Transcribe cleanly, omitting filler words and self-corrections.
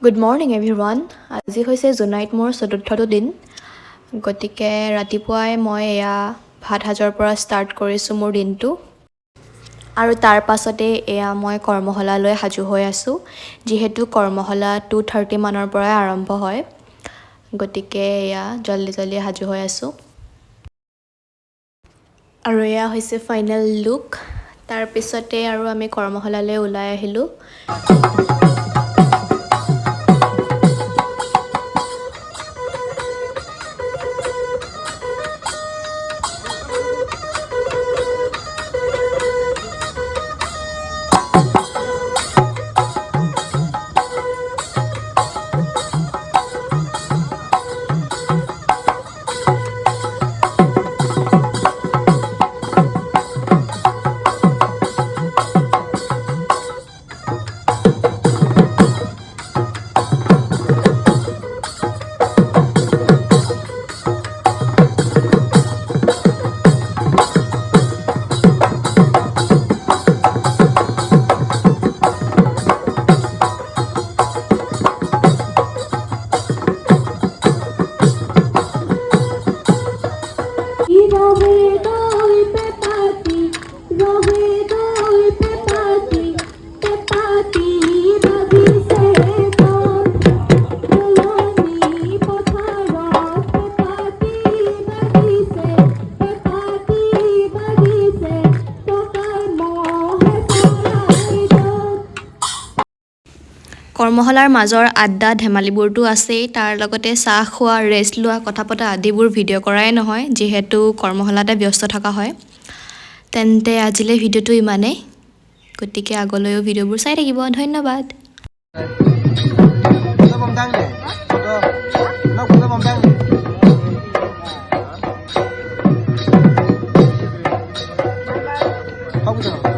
Good morning everyone. আজি হৈছে জুনাইত মোৰ চতুৰ্থটো দিন। গতিকে ৰাতিপুৱাই মই এয়া ভাত সাজৰ পৰা ষ্টাৰ্ট কৰিছোঁ মোৰ দিনটো। আৰু তাৰ পাছতে এয়া মই কৰ্মশালালৈ সাজু হৈ আছোঁ। যিহেতু কৰ্মশালা 2:30 মানৰ পৰা আৰম্ভ হয়। গতিকে এয়া জল্দি সাজু হৈ আছোঁ। আৰু এয়া হৈছে ফাইনেল লুক। তাৰ পিছতে আৰু আমি কৰ্মশালালৈ ওলাই আহিলোঁ। কৰ্মশালাৰ মাজৰ আড্ডা ধেমালিবোৰতো আছেই, তাৰ লগতে চাহ খোৱা, ৰেষ্ট লোৱা, কথা পতা আদিবোৰ ভিডিঅ' কৰাই নহয়, যিহেতু কৰ্মশালাতে ব্যস্ত থকা হয়। তেন্তে আজিলৈ ভিডিঅ'টো ইমানেই। গতিকে আগলৈও ভিডিঅ'বোৰ চাই থাকিব। ধন্যবাদ। Không